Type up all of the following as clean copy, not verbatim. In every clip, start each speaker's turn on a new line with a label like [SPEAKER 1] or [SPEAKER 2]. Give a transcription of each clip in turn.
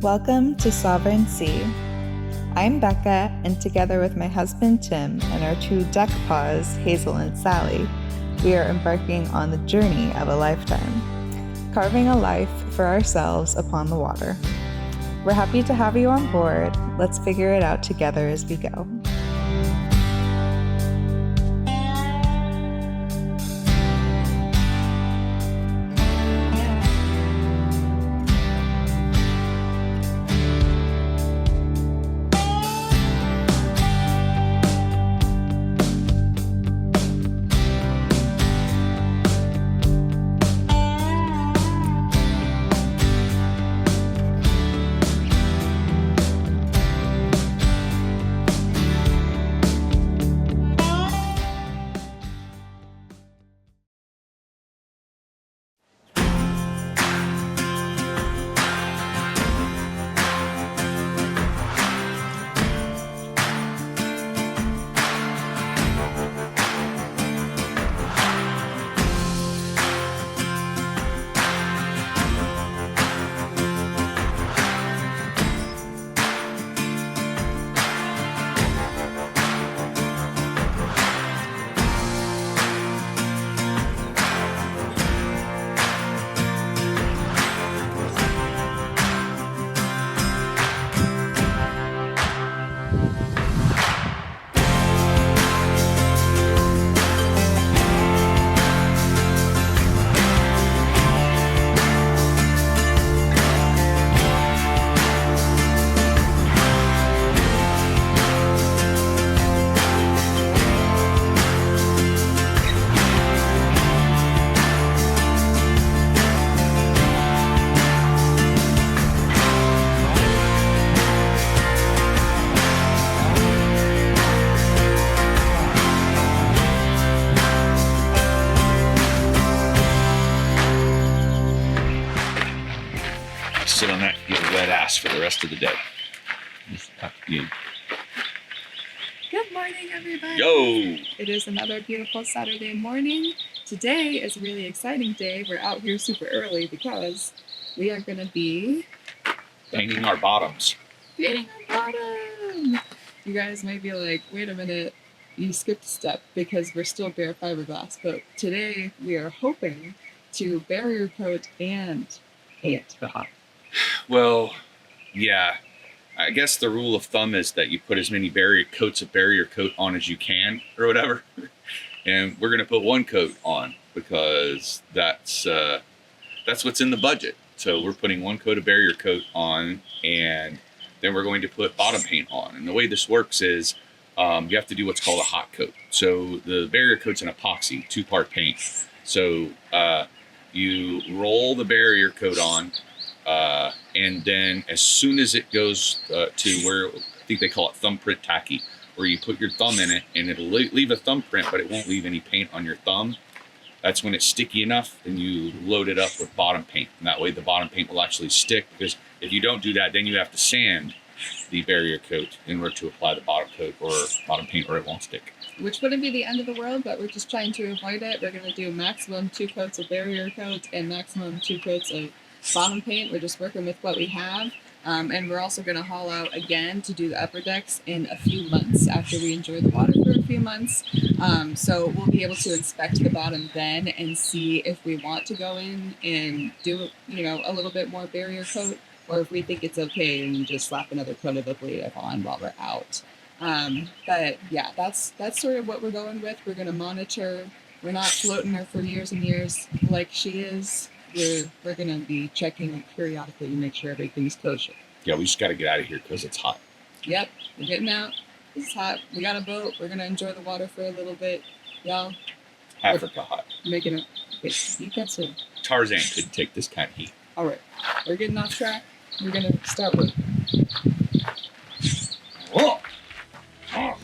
[SPEAKER 1] Welcome to Sovereign Sea. I'm Becca, and together with my husband Tim and our two deck paws, Hazel and Sally, we are embarking on the journey of a lifetime, carving a life for ourselves upon the water. We're happy to have you on board. Let's figure it out together as we go.
[SPEAKER 2] Sit on that, get a wet ass for the rest of the day.
[SPEAKER 1] Good morning, everybody.
[SPEAKER 2] Yo!
[SPEAKER 1] It is another beautiful Saturday morning. Today is a really exciting day. We're out here super early because we are going to be
[SPEAKER 2] Painting our bottoms.
[SPEAKER 1] painting our bottom. You guys might be like, wait a minute, you skipped a step because we're still bare fiberglass. But today we are hoping to barrier coat and paint the bottom.
[SPEAKER 2] Well, yeah. I guess the rule of thumb is that you put as many coats of barrier coat on as you can or whatever. And we're going to put one coat on because that's what's in the budget. So we're putting one coat of barrier coat on, and then we're going to put bottom paint on. And the way this works is you have to do what's called a hot coat. So the barrier coat's an epoxy, 2-part paint. So you roll the barrier coat on, and then as soon as it goes to where, I think they call it thumbprint tacky, where you put your thumb in it and it'll leave a thumbprint, but it won't leave any paint on your thumb. That's when it's sticky enough, then you load it up with bottom paint. And that way the bottom paint will actually stick, because if you don't do that, then you have to sand the barrier coat in order to apply the bottom coat or bottom paint, or it won't stick.
[SPEAKER 1] Which wouldn't be the end of the world, but we're just trying to avoid it. We're going to do maximum 2 coats of barrier coat and maximum 2 coats of bottom paint. We're just working with what we have. And we're also going to haul out again to do the upper decks in a few months after we enjoy the water for a few months. So we'll be able to inspect the bottom then and see if we want to go in and do, a little bit more barrier coat, or if we think it's okay and just slap another coat of ablative on while we're out. But yeah, that's sort of what we're going with. We're going to monitor. We're not floating her for years and years like she is. We're going to be checking periodically to make sure everything's kosher.
[SPEAKER 2] Yeah, we just got to get out of here because it's hot.
[SPEAKER 1] Yep, we're getting out. It's hot. We got a boat. We're going to enjoy the water for a little bit. Y'all.
[SPEAKER 2] Africa hot.
[SPEAKER 1] Making it. You got some.
[SPEAKER 2] Tarzan couldn't take this kind of heat.
[SPEAKER 1] All right. We're getting off track. We're going to start with.
[SPEAKER 2] Whoa! Oh.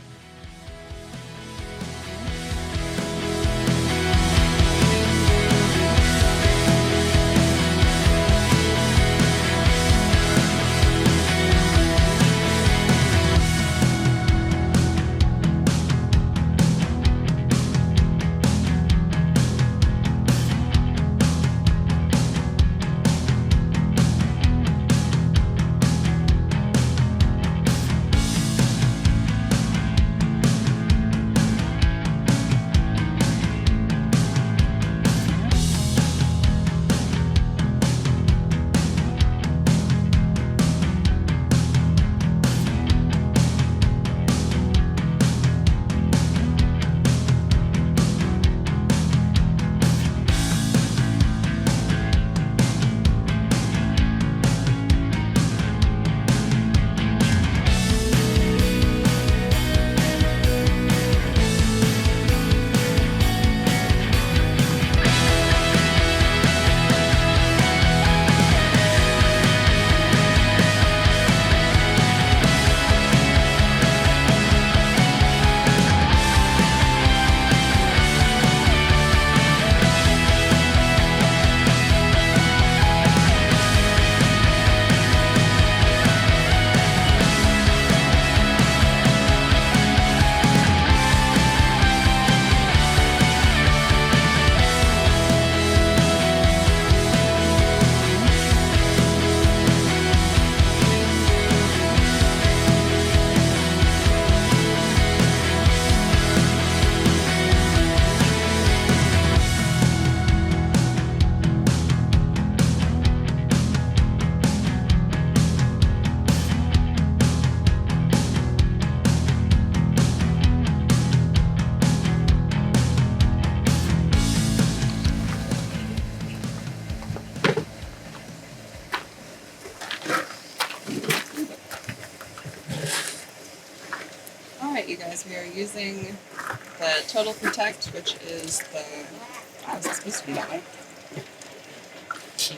[SPEAKER 1] guys, we are using the Total Protect, which is the. Wow, is it supposed to be that way? Is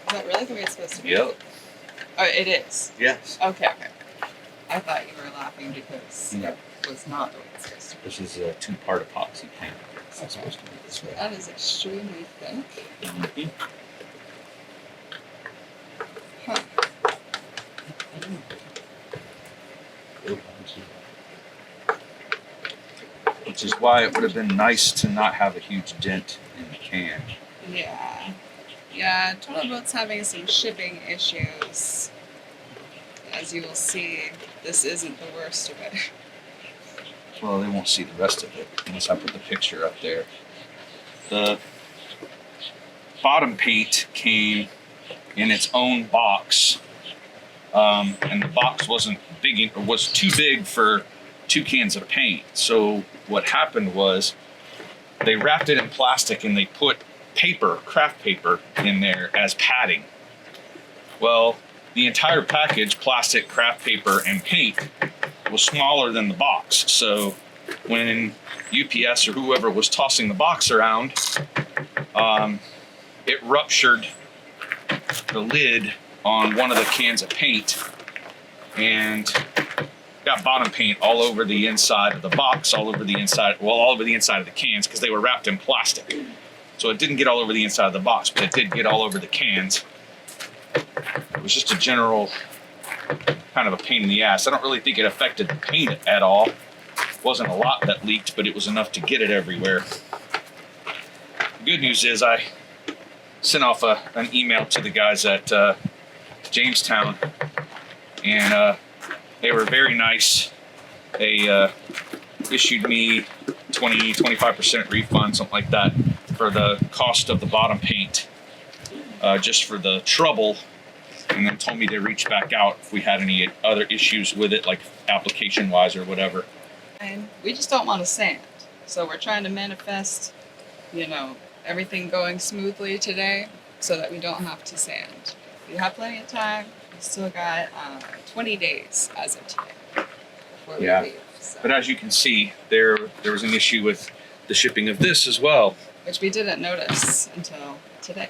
[SPEAKER 1] that really the way it's supposed to be?
[SPEAKER 2] Yep.
[SPEAKER 1] Oh, it is.
[SPEAKER 2] Yes.
[SPEAKER 1] Okay. I thought you were laughing because
[SPEAKER 2] No.
[SPEAKER 1] it was not the way it's supposed to be.
[SPEAKER 2] This is a 2-part epoxy paint. It's not supposed to be this way.
[SPEAKER 1] That is extremely thick.
[SPEAKER 2] Mhm.
[SPEAKER 1] Huh.
[SPEAKER 2] Which is why it would have been nice to not have a huge dent in the can.
[SPEAKER 1] Yeah, Total Boat's having some shipping issues. As you will see, this isn't the worst of it.
[SPEAKER 2] Well, they won't see the rest of it unless I put the picture up there. The bottom paint came in its own box, and the box wasn't big, or was too big for 2 cans of paint. So what happened was they wrapped it in plastic and they put paper, craft paper, in there as padding. Well, the entire package, plastic, craft paper, and paint, was smaller than the box. So when UPS or whoever was tossing the box around, it ruptured the lid on one of the cans of paint and got bottom paint all over the inside of the box, all over the inside of the cans, because they were wrapped in plastic. So it didn't get all over the inside of the box, but it did get all over the cans. It was just a general kind of a pain in the ass. I don't really think it affected the paint at all. It wasn't a lot that leaked, but it was enough to get it everywhere. The good news is I sent off an email to the guys at Jamestown, and they were very nice. They issued me 25% refund, something like that, for the cost of the bottom paint, just for the trouble, and then told me to reach back out if we had any other issues with it, like application wise or whatever.
[SPEAKER 1] And we just don't want to sand. So we're trying to manifest, everything going smoothly today so that we don't have to sand. We have plenty of time. We still got 20 days as of today before we leave. So.
[SPEAKER 2] But as you can see, there was an issue with the shipping of this as well.
[SPEAKER 1] Which we didn't notice until today.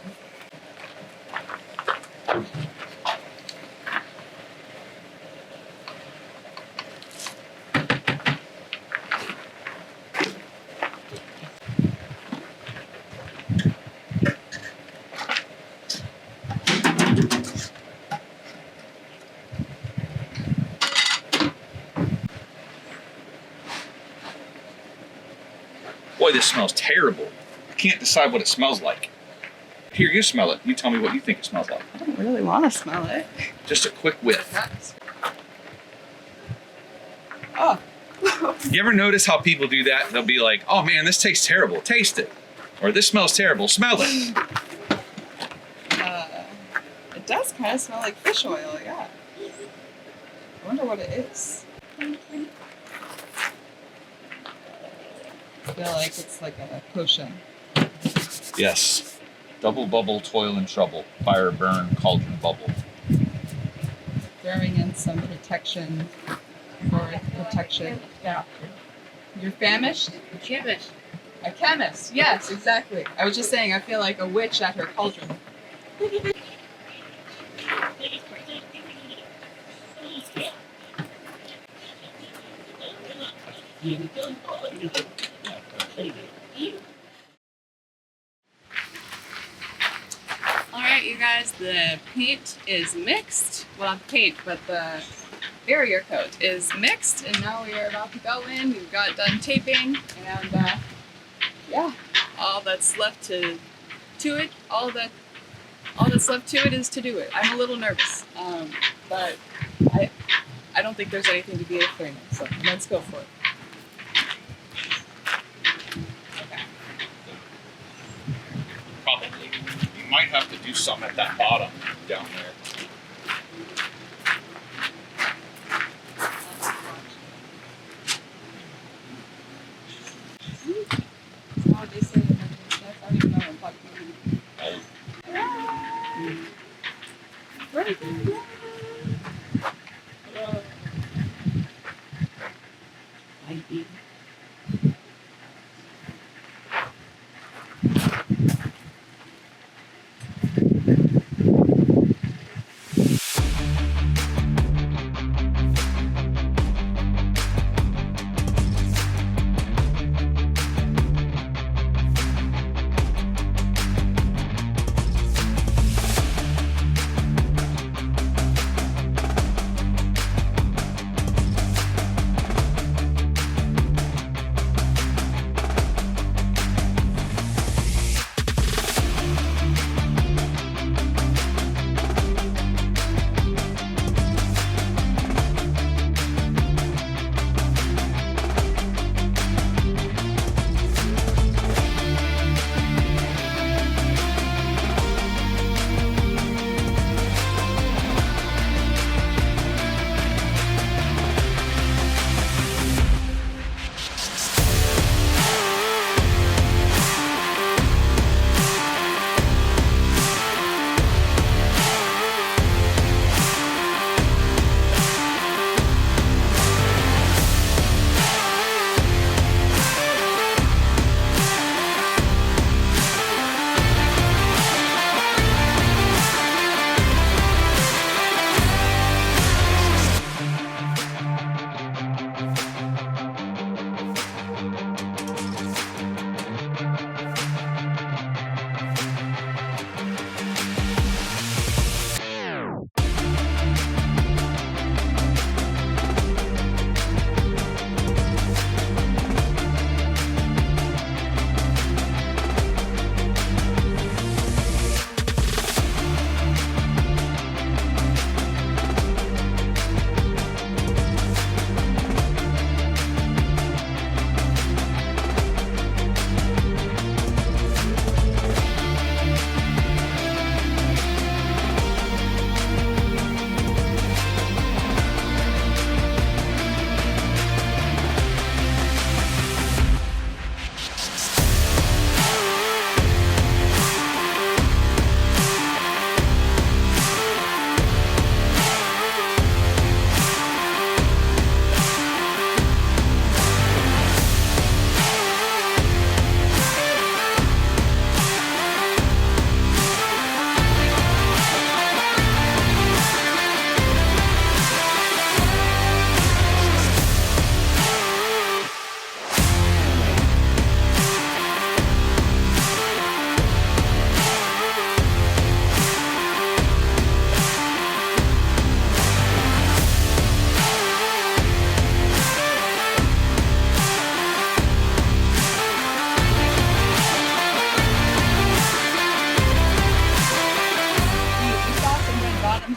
[SPEAKER 2] Boy, this smells terrible. I can't decide what it smells like. Here, you smell it. You tell me what you think it smells like.
[SPEAKER 1] I don't really want to smell it.
[SPEAKER 2] Just a quick whiff.
[SPEAKER 1] Oh.
[SPEAKER 2] You ever notice how people do that? They'll be like, oh man, this tastes terrible. Taste it. Or this smells terrible. Smell it.
[SPEAKER 1] It does kind of smell like fish oil, yeah. I wonder what it is. I feel like it's like a potion.
[SPEAKER 2] Yes. Double bubble, toil and trouble. Fire, burn, cauldron, bubble.
[SPEAKER 1] Throwing in some protection for protection. Yeah. You're famished?
[SPEAKER 3] A chemist.
[SPEAKER 1] A chemist. Yes, exactly. I was just saying I feel like a witch at her cauldron. Alright, you guys, the paint is mixed. Well, not the paint, but the barrier coat is mixed, and now we are about to go in. We've got done taping, and yeah, all that's left to it, all that's left to it is to do it. I'm a little nervous, but I don't think there's anything to be afraid of, so let's go for it. Okay.
[SPEAKER 2] Probably. You might have to do something at that bottom down there.
[SPEAKER 1] That's how they say it. I don't even know what I'm talking about. Might be.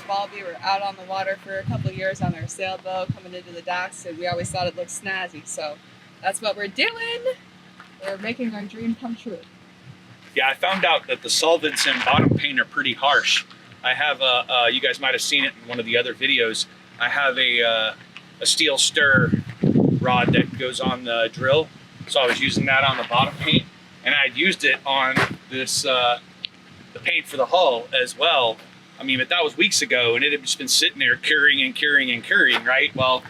[SPEAKER 1] While we were out on the water for a couple of years on our sailboat coming into the docks, and we always thought it looked snazzy. So that's what we're doing. We're making our dream come true.
[SPEAKER 3] Yeah, I found out that the solvents in bottom paint are pretty harsh. I have you guys might have seen it in one of the other videos. I have a steel stir rod that goes on the drill, so I was using that on the bottom paint, and I'd used it on this the paint for the hull as well. I mean, but that was weeks ago, and it had just been sitting there curing and curing and curing, right? Well,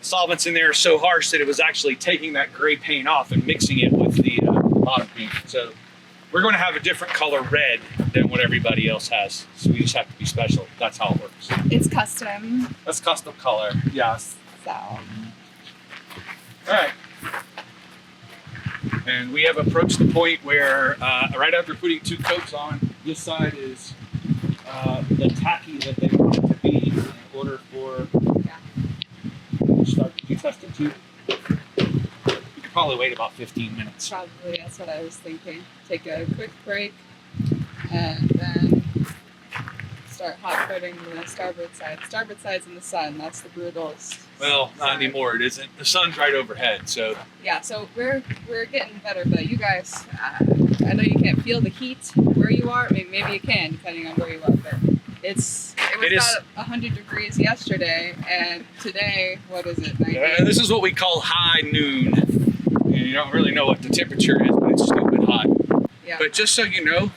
[SPEAKER 3] solvents in there are so harsh that it was actually taking that gray paint off and mixing it with the bottom paint. So we're going to have a different color red than what everybody else has. So we just have to be special. That's how it works.
[SPEAKER 1] It's custom.
[SPEAKER 3] That's custom color. Yes.
[SPEAKER 1] So.
[SPEAKER 3] All right. And we have approached the point where right after putting 2 coats on, this side is the tacky that they want it to be in order for start. Did you test it too? You could probably wait about 15 minutes.
[SPEAKER 1] Probably, that's what I was thinking. Take a quick break and then start hot coating the starboard side. Starboard side's in the sun. That's the Brutal's.
[SPEAKER 3] Well, not anymore. It isn't. The sun's right overhead, so.
[SPEAKER 1] Yeah, so we're getting better, but you guys, I know you can't feel the heat where you are. I mean, maybe you can, depending on where you are, but it was about 100 degrees yesterday, and today, what is it, 90?
[SPEAKER 3] This is what we call high noon. And you don't really know what the temperature is, but it's stupid hot.
[SPEAKER 1] Yeah.
[SPEAKER 3] But just so you know,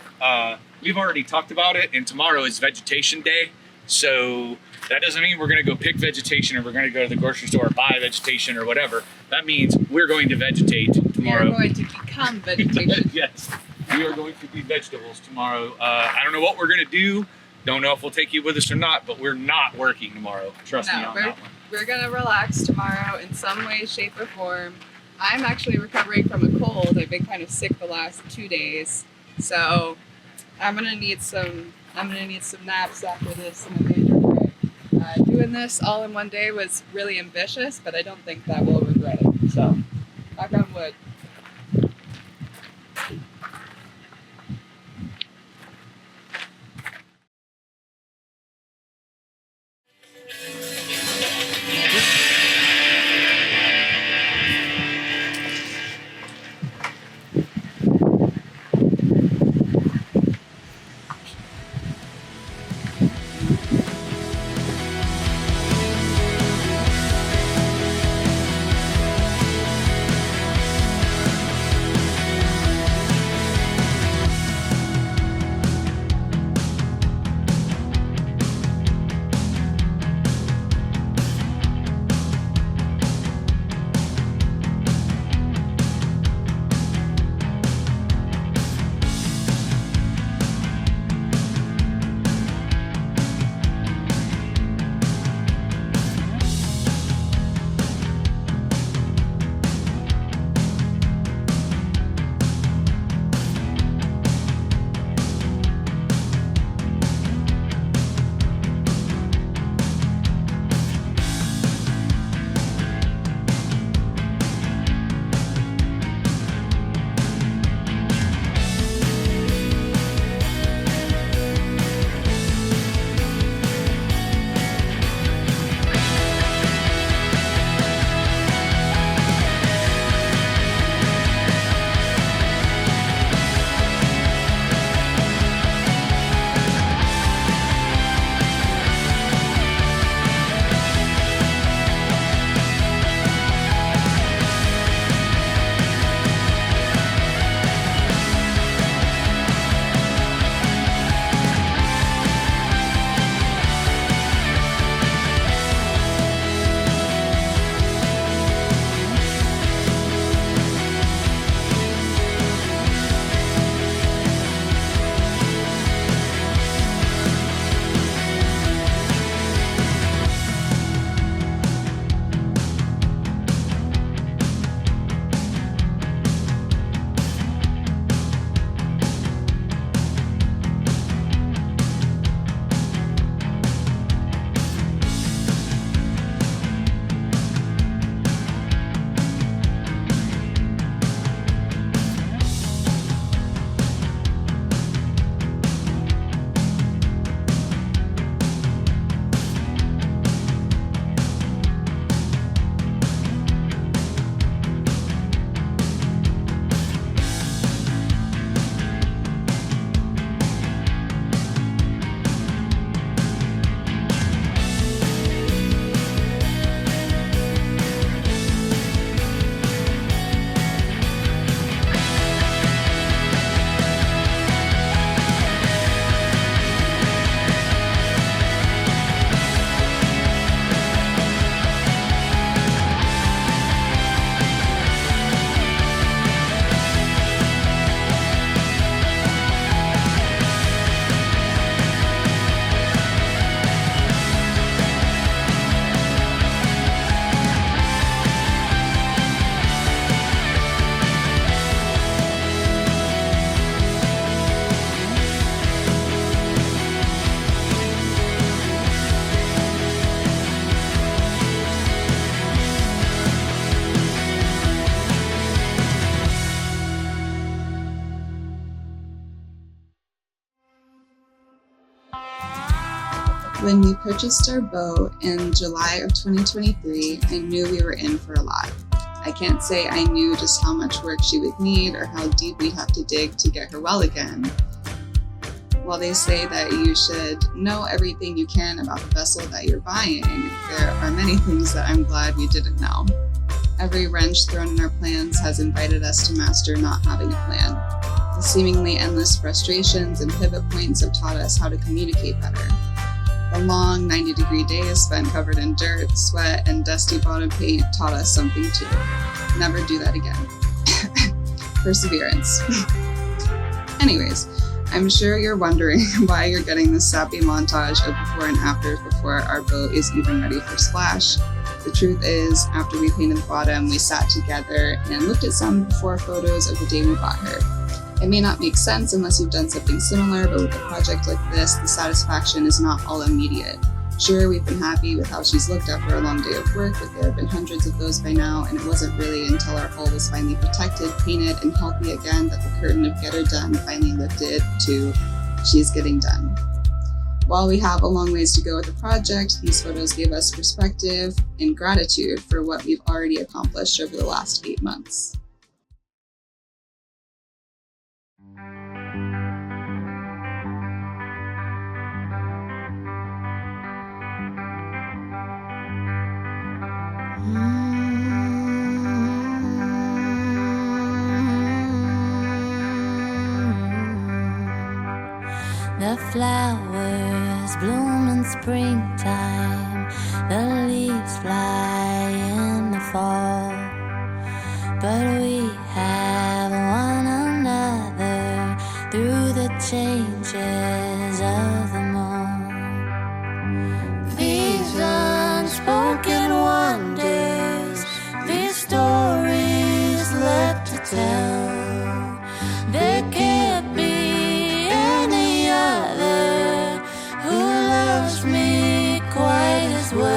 [SPEAKER 3] we've already talked about it, and tomorrow is vegetation day. So That doesn't mean we're going to go pick vegetation or we're going to go to the grocery store or buy vegetation or whatever. That means we're going to vegetate
[SPEAKER 1] We are
[SPEAKER 3] tomorrow.
[SPEAKER 1] going to become vegetation.
[SPEAKER 3] Yes, we are going to be vegetables tomorrow. I don't know what we're going to do. Don't know if we'll take you with us or not, but we're not working tomorrow. Trust me
[SPEAKER 1] No,
[SPEAKER 3] on that one.
[SPEAKER 1] we're gonna relax tomorrow in some way, shape, or form. I'm actually recovering from a cold. I've been kind of sick the last 2 days, so I'm gonna need some naps after this. And I'm gonna doing this all in one day was really ambitious, but I don't think that we'll regret it. So, knock on wood. When we purchased our boat in July of 2023, I knew we were in for a lot. I can't say I knew just how much work she would need or how deep we'd have to dig to get her well again. While they say that you should know everything you can about the vessel that you're buying, there are many things that I'm glad we didn't know. Every wrench thrown in our plans has invited us to master not having a plan. The seemingly endless frustrations and pivot points have taught us how to communicate better. The
[SPEAKER 4] A long 90-degree day spent covered in dirt, sweat, and dusty bottom paint taught us something too. Never do that again. Perseverance. Anyways, I'm sure you're wondering why you're getting this sappy montage of before and afters before our boat is even ready for splash. The truth is, after we painted the bottom, we sat together and looked at some before photos of the day we bought her. It may not make sense unless you've done something similar, but with a project like this, the satisfaction is not all immediate. Sure, we've been happy with how she's looked after a long day of work, but there have been hundreds of those by now, and it wasn't really until our hull was finally protected, painted, and healthy again that the curtain of get her done finally lifted to she's getting done. While we have a long ways to go with the project, these photos gave us perspective and gratitude for what we've already accomplished over the last 8 months.
[SPEAKER 5] The flowers bloom in springtime, the leaves fly in the fall, but we have one another through the changes of them all. These unspoken wonders, these stories left to tell, there can't be any other who loves me quite as well.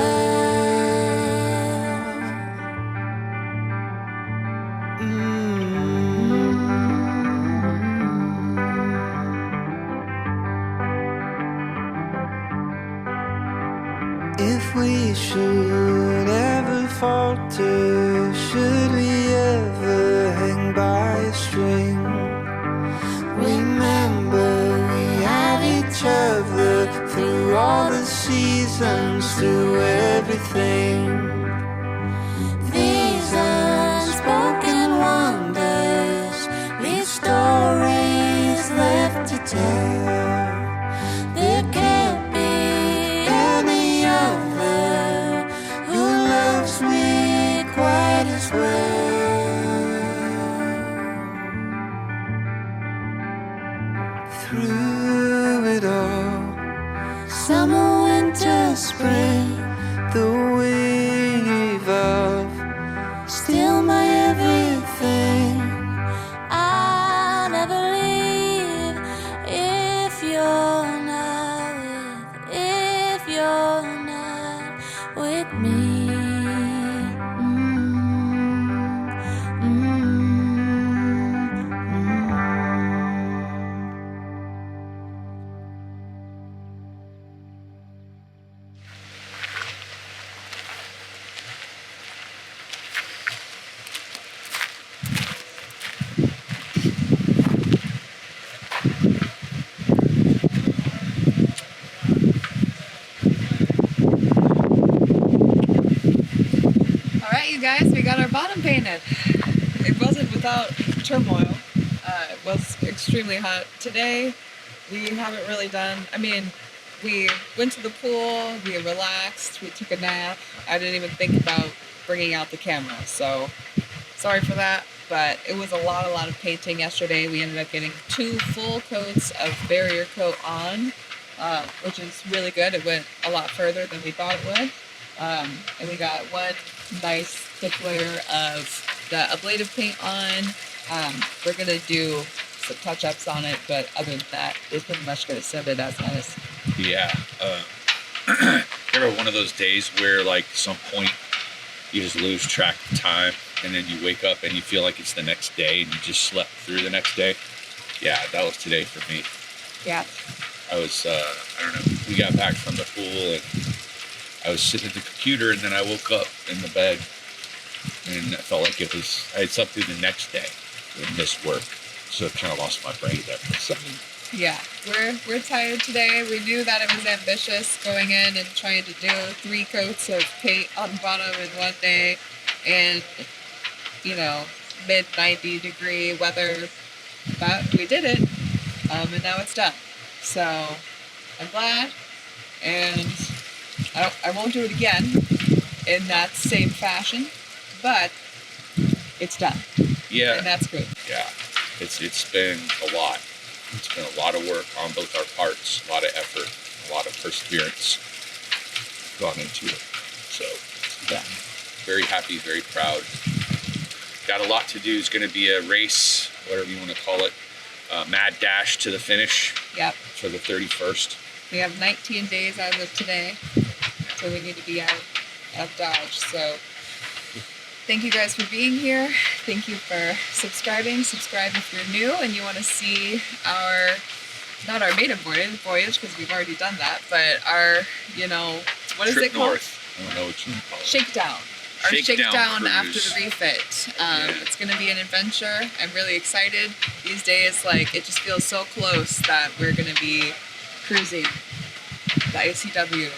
[SPEAKER 6] If we should ever falter, should we ever hang by a string, remember we have each other through all the seasons, through everything. These unspoken wonders, these stories left to tell, there can't be any other who loves me quite as well. Through it all, summer, winter, spring, the wave of still my everything.
[SPEAKER 5] I'll never leave if you're not with me.
[SPEAKER 1] Alright, you guys, we got our bottom painted. It wasn't without turmoil. It was extremely hot. Today, we haven't really done, we went to the pool, we relaxed, we took a nap. I didn't even think about bringing out the camera, so sorry for that. But it was a lot of painting yesterday. We ended up getting 2 full coats of barrier coat on, which is really good. It went a lot further than we thought it would. And we got 1 nice thick layer of the ablative paint on. We're gonna do some touch-ups on it, but other than that, we're pretty much gonna send it as is.
[SPEAKER 2] Yeah. Ever one of those days where, like, some point you just lose track of time, and then you wake up and you feel like it's the next day, and you just slept through the next day? Yeah, that was today for me.
[SPEAKER 1] Yeah.
[SPEAKER 2] I was, I don't know, we got back from the pool, and I was sitting at the computer, and then I woke up in the bed, and I felt like I had slept through the next day and missed work. So I kind of lost my brain there for a second.
[SPEAKER 1] Yeah, we're tired today. We knew that it was ambitious going in and trying to do 3 coats of paint on the bottom in one day, and mid 90-degree weather. But we did it, and now it's done. So I'm glad. and I won't do it again in that same fashion, but it's done,
[SPEAKER 2] Yeah.
[SPEAKER 1] and that's good.
[SPEAKER 2] Yeah, it's been a lot. It's been a lot of work on both our parts, a lot of effort, a lot of perseverance gone into it. So, yeah, very happy, very proud. Got a lot to do. It's going to be a race, whatever you want to call it, mad dash to the finish
[SPEAKER 1] Yep.
[SPEAKER 2] for the 31st.
[SPEAKER 1] We have 19 days as of today, so we need to be out of Dodge. So thank you guys for being here. Thank you for subscribing. Subscribe if you're new and you want to see our, not our maiden voyage, because we've already done that, but our, what is
[SPEAKER 2] Trip
[SPEAKER 1] it called?
[SPEAKER 2] north. I don't know what you call it.
[SPEAKER 1] Shakedown. Our
[SPEAKER 2] Shakedown
[SPEAKER 1] shakedown after
[SPEAKER 2] cruise.
[SPEAKER 1] the refit.
[SPEAKER 2] Yeah.
[SPEAKER 1] It's going to be an adventure. I'm really excited. These days, it just feels so close that we're going to be cruising the ICW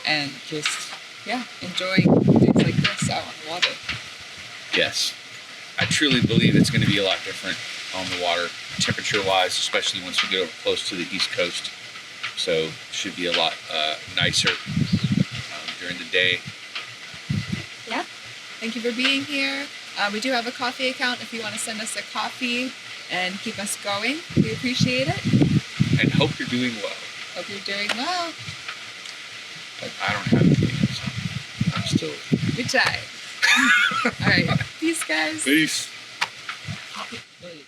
[SPEAKER 1] and just, enjoying things like this out on the water.
[SPEAKER 2] Yes. I truly believe it's going to be a lot different on the water, temperature-wise, especially once we get over close to the East Coast. So it should be a lot nicer during the day.
[SPEAKER 1] Yeah. Thank you for being here. We do have a coffee account if you want to send us a coffee and keep us going. We appreciate it.
[SPEAKER 2] And hope you're doing well.
[SPEAKER 1] Hope you're doing well.
[SPEAKER 2] But I don't have anything, so I'm still...
[SPEAKER 1] We tried. All right. Peace, guys.
[SPEAKER 2] Peace.
[SPEAKER 1] Wait.